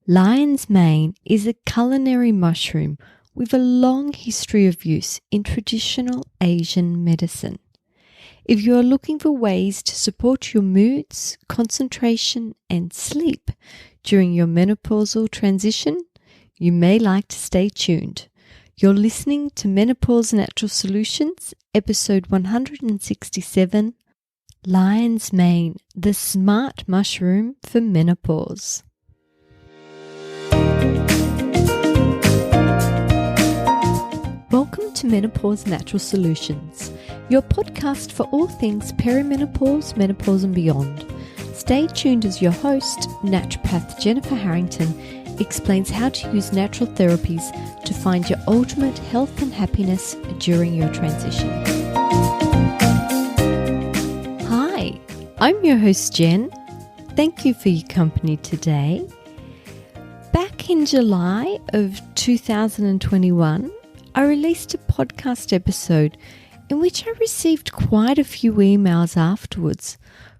Lionsmane is a culinary mushroom with a long history of use in traditional Asian medicine. If you are looking for ways to support your moods, concentration, and sleep during your menopausal transition, you may like to stay tuned. You're listening to Menopausenaturalsolutions, episode 167, Lionsmane, the smart mushroom for menopause. Welcome to Menopausenaturalsolutions, your podcast for all things perimenopause, menopause and beyond. Stay tuned as your host, Naturopath Jennifer Harrington, explains how to use natural therapies to find your ultimate health and happiness during your transition. Hi, I'm your host Jen. Thank you for your company today. Back in July of 2021, I released a podcast episode in which I received quite a few emails afterwards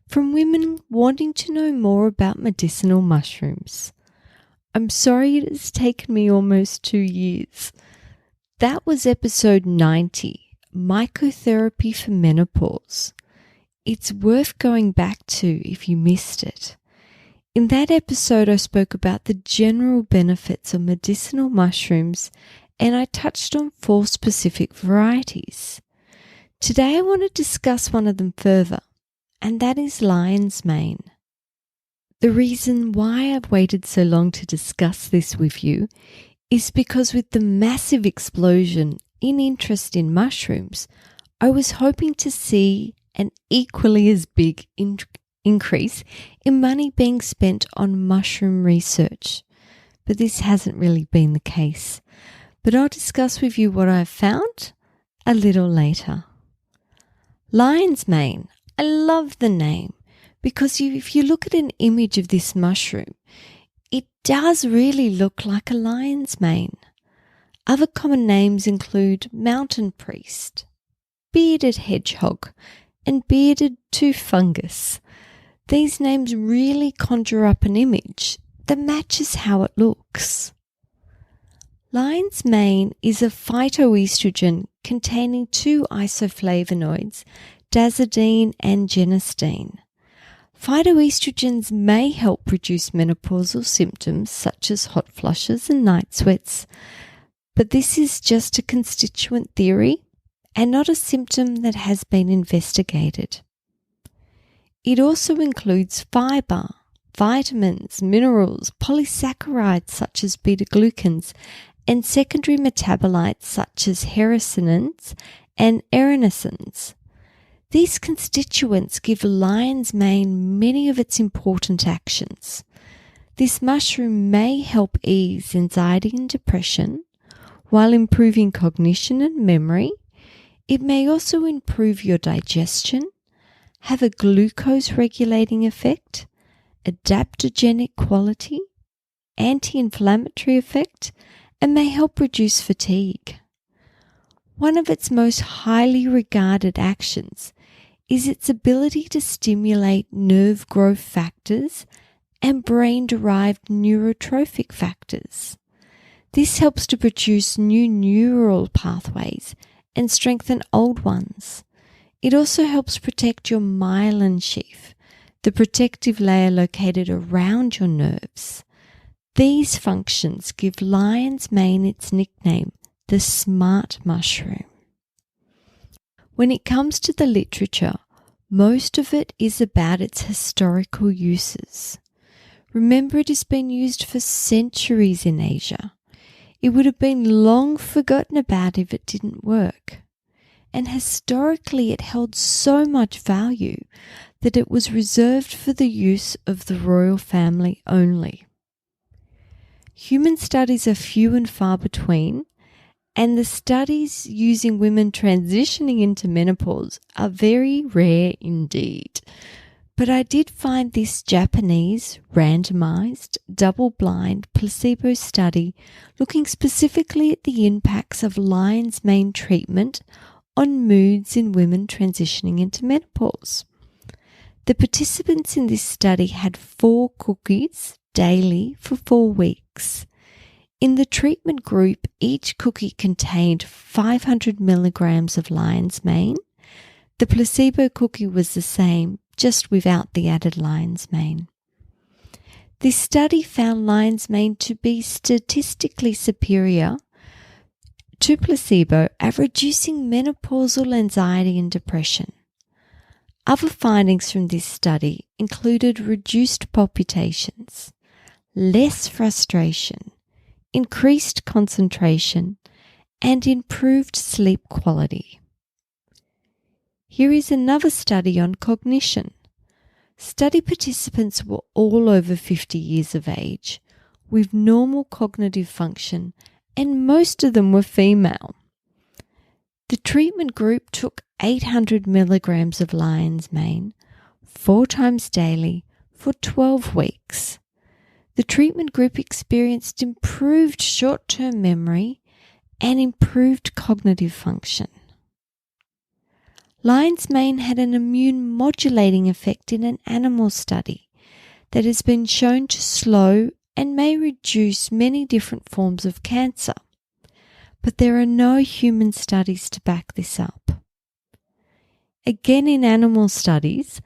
from women wanting to know more about medicinal mushrooms. I'm sorry it has taken me almost 2 years. That was episode 90, Mycotherapy for Menopause. It's worth going back to if you missed it. In that episode, I spoke about the general benefits of medicinal mushrooms and I touched on 4 specific varieties. Today I want to discuss one of them further, and that is lionsmane. The reason why I've waited so long to discuss this with you is because with the massive explosion in interest in mushrooms, I was hoping to see an equally as big increase in money being spent on mushroom research. But this hasn't really been the case. But I'll discuss with you what I've found a little later. Lionsmane. I love the name because if you look at an image of this mushroom, it does really look like a lion's mane. Other common names include mountain priest, bearded hedgehog, and bearded fungus. These names really conjure up an image that matches how it looks. Lionsmane is a phytoestrogen containing 2 isoflavonoids, dazodine and genistein. Phytoestrogens may help reduce menopausal symptoms such as hot flushes and night sweats, but this is just a constituent theory and not a symptom that has been investigated. It also includes fiber, vitamins, minerals, polysaccharides such as beta-glucans, and secondary metabolites such as heracinins and erinacins. These constituents give lionsmane many of its important actions. This mushroom may help ease anxiety and depression while improving cognition and memory. It may also improve your digestion, have a glucose regulating effect, adaptogenic quality, anti-inflammatory effect, and may help reduce fatigue. One of its most highly regarded actions is its ability to stimulate nerve growth factors and brain-derived neurotrophic factors. This helps to produce new neural pathways and strengthen old ones. It also helps protect your myelin sheath, the protective layer located around your nerves. These functions give lionsmane its nickname, the smart mushroom. When it comes to the literature, most of it is about its historical uses. Remember, it has been used for centuries in Asia. It would have been long forgotten about if it didn't work. And historically, it held so much value that it was reserved for the use of the royal family only. Human studies are few and far between, and the studies using women transitioning into menopause are very rare indeed. But I did find this Japanese, randomized, double-blind, placebo study looking specifically at the impacts of lionsmane treatment on moods in women transitioning into menopause. The participants in this study had 4 cookies daily for 4 weeks. In the treatment group, each cookie contained 500 milligrams of lionsmane. The placebo cookie was the same, just without the added lionsmane. This study found lionsmane to be statistically superior to placebo at reducing menopausal anxiety and depression. Other findings from this study included reduced palpitations, less frustration, increased concentration, and improved sleep quality. Here is another study on cognition. Study participants were all over 50 years of age, with normal cognitive function, and most of them were female. The treatment group took 800 milligrams of lionsmane 4 times daily for 12 weeks. The treatment group experienced improved short-term memory and improved cognitive function. Lionsmane had an immune modulating effect in an animal study that has been shown to slow and may reduce many different forms of cancer, but there are no human studies to back this up. Again, in animal studies,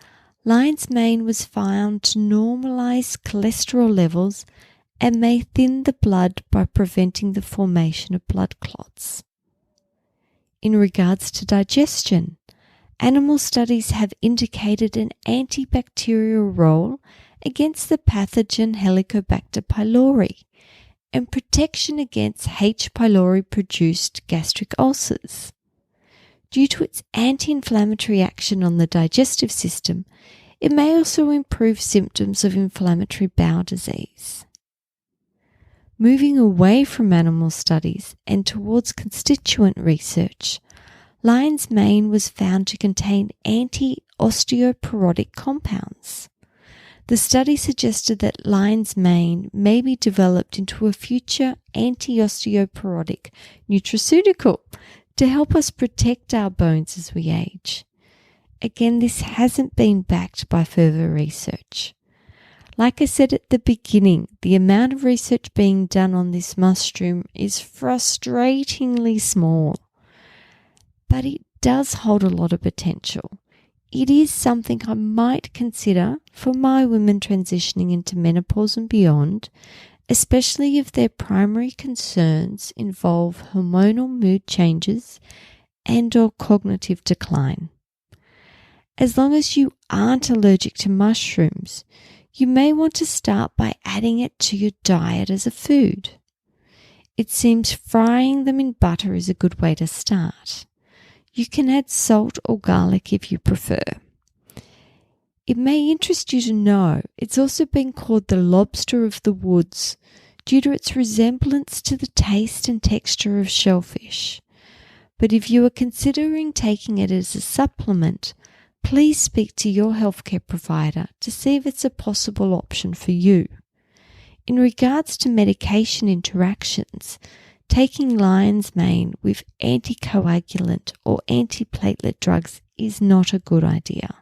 lionsmane was found to normalize cholesterol levels and may thin the blood by preventing the formation of blood clots. In regards to digestion, animal studies have indicated an antibacterial role against the pathogen Helicobacter pylori and protection against H. pylori-produced gastric ulcers. Due to its anti-inflammatory action on the digestive system, it may also improve symptoms of inflammatory bowel disease. Moving away from animal studies and towards constituent research, lionsmane was found to contain anti-osteoporotic compounds. The study suggested that lionsmane may be developed into a future anti-osteoporotic nutraceutical to help us protect our bones as we age. Again, this hasn't been backed by further research. Like I said at the beginning, the amount of research being done on this mushroom is frustratingly small, but it does hold a lot of potential. It is something I might consider for my women transitioning into menopause and beyond, especially if their primary concerns involve hormonal mood changes and/or cognitive decline. As long as you aren't allergic to mushrooms, you may want to start by adding it to your diet as a food. It seems frying them in butter is a good way to start. You can add salt or garlic if you prefer. It may interest you to know it's also been called the lobster of the woods due to its resemblance to the taste and texture of shellfish. But if you are considering taking it as a supplement, please speak to your healthcare provider to see if it's a possible option for you. In regards to medication interactions, taking lionsmane with anticoagulant or antiplatelet drugs is not a good idea,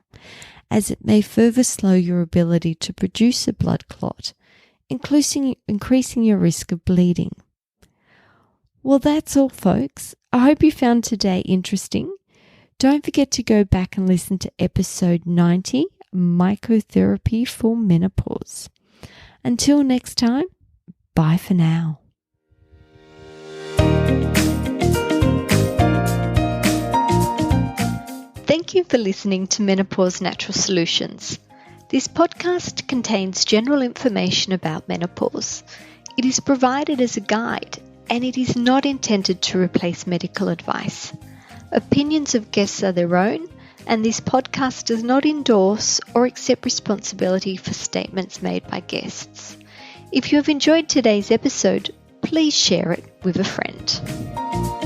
as it may further slow your ability to produce a blood clot, increasing your risk of bleeding. Well, that's all, folks. I hope you found today interesting. Don't forget to go back and listen to episode 90, Mycotherapy for Menopause. Until next time, bye for now. Thank you for listening to Menopause Natural Solutions. This podcast contains general information about menopause. It is provided as a guide, and it is not intended to replace medical advice. Opinions of guests are their own, and this podcast does not endorse or accept responsibility for statements made by guests. If you have enjoyed today's episode, please share it with a friend.